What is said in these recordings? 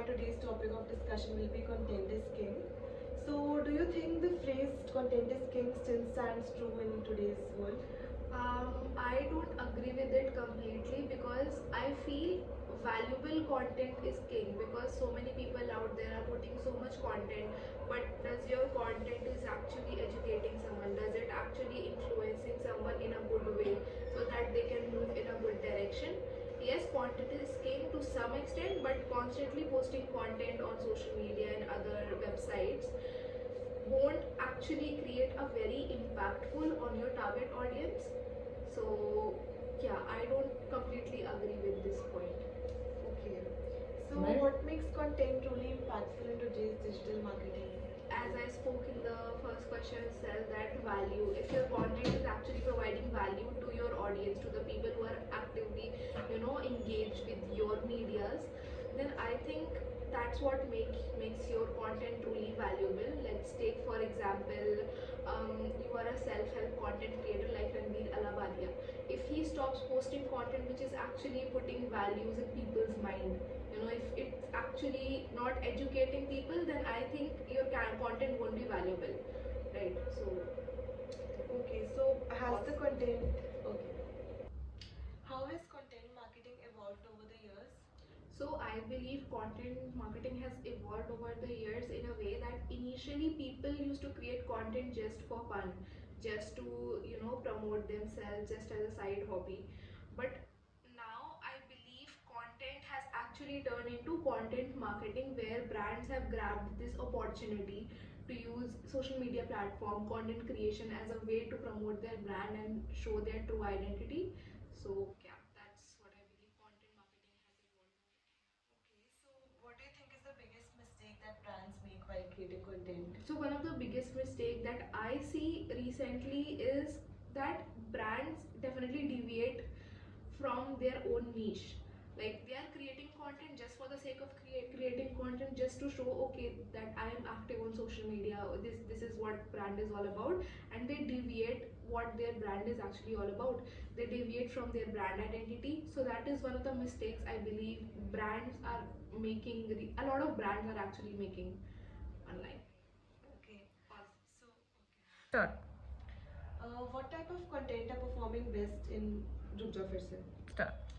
my today's topic of discussion will be content is king. So, do you think the phrase content is king still stands true in today's world? I don't agree with it completely because I feel valuable content is king because so many people out there are putting so much content, but does your content is actually educating someone? Does it actually influencing someone in a good way so that they can move in a good direction? Yes, content is king to some extent, but constantly posting content on social media and other websites won't actually create a very impactful on your target audience. So yeah, I don't completely agree with this point. Okay. So, what makes content truly impactful in today's digital marketing? As I spoke in the first question itself, that value, if your content is actually providing value to your audience, to the people who are actively engaged with your medias, then I think that's what makes your content truly valuable. Let's take for example, you are a self-help content creator like Ranveer Alabadia. If he stops posting content which is actually putting values in people's mind, if it's actually not educating people, then I think your content won't be valuable, right? So Okay, so has the content. Okay. How has content marketing evolved over the years? So I believe content marketing has evolved over the years in a way that initially people used to create content just for fun, just to promote themselves, just as a side hobby. But now I believe content has actually turned into content marketing, where brands have grabbed this opportunity to use social media platform content creation as a way to promote their brand and show their true identity. So yeah, that's what I believe content marketing has evolved. Okay, so what do you think is the biggest mistake that brands make while creating content? So one of the biggest mistake that I see recently is that brands definitely deviate from their own niche. Like they are creating content just for the sake of creating content, just to show, okay, that I am active on social media, or this is what brand is all about, and they deviate what their brand is actually all about. They deviate from their brand identity. So that is one of the mistakes I believe brands are making. A lot of brands are actually making online. Okay, so okay. Start. What type of content are performing best in रुक जाओ फिर से. Start.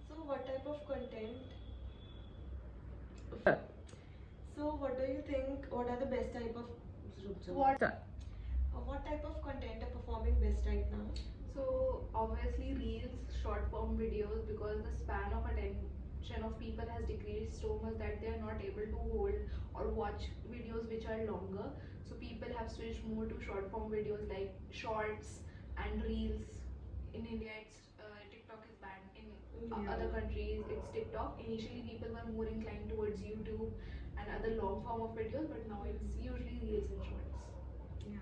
So what type of content? Start. So what do you think? What are the best type of? रुक जाओ. What? Start. What type of content are performing best right now? So obviously reels, short form videos, because the span of attention of people has decreased so much that they are not able to hold or watch videos which are longer. So people have switched more to short form videos like shorts and reels. In India, it's TikTok is banned. In other countries, it's TikTok. Initially, people were more inclined towards YouTube and other long form of videos, but now it's usually reels and shorts. Yeah.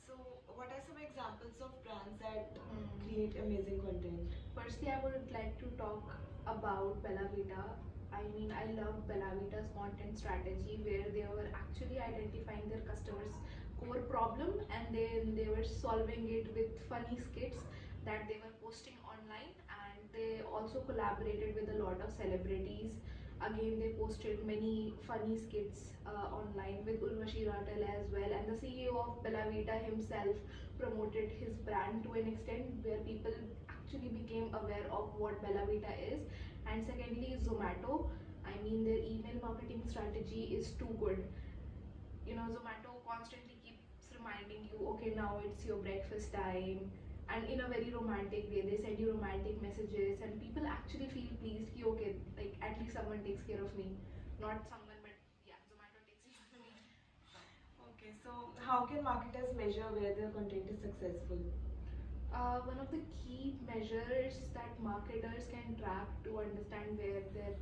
So what are some examples of brands that create amazing content? Firstly, I would like to talk about Bella Vita. I mean, I love Bella Vita's content strategy, where they were actually identifying their customers' core problem, and then they were solving it with funny skits that they were posting online. And they also collaborated with a lot of celebrities. Again, they posted many funny skits online with Urvashi Ratal as well, and the CEO of Bella Vita himself promoted his brand to an extent where people actually became aware of what Bella Vita is. And secondly, Zomato. I mean, their email marketing strategy is too good. Zomato constantly keeps reminding you, okay, now it's your breakfast time, and in a very romantic way they send you romantic messages, and people actually feel pleased ki, okay, like at least someone takes care of me. Not someone, but yeah, Zomato takes care of me. Okay, so how can marketers measure where their content is successful? One of the key measures that marketers can track to understand where their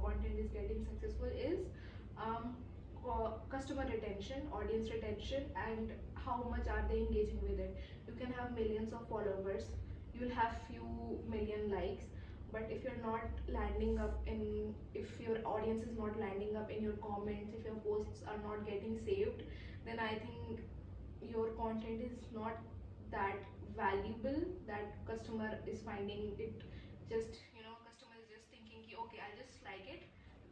content is getting successful is um, customer retention, audience retention, and how much are they engaging with it. You can have millions of followers, you'll have few million likes, but if you're not landing up in, if your audience is not landing up in your comments, if your posts are not getting saved, then I think your content is not that valuable, that customer is finding it just, customer is just thinking, okay, I'll just like it,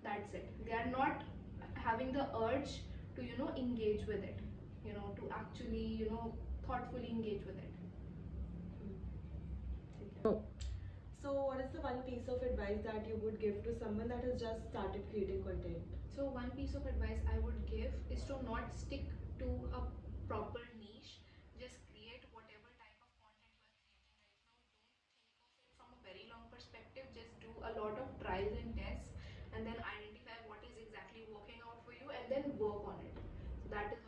That's it. They are not having the urge to engage with it, to actually thoughtfully engage with it. Okay. So, what is the one piece of advice that you would give to someone that has just started creating content? So one piece of advice I would give is to not stick to a proper niche. Just create whatever type of content you are creating right now. Don't think of it from a very long perspective. Just do a lot of trials and tests, and then identify what is exactly working out for you, and then work on it. So that is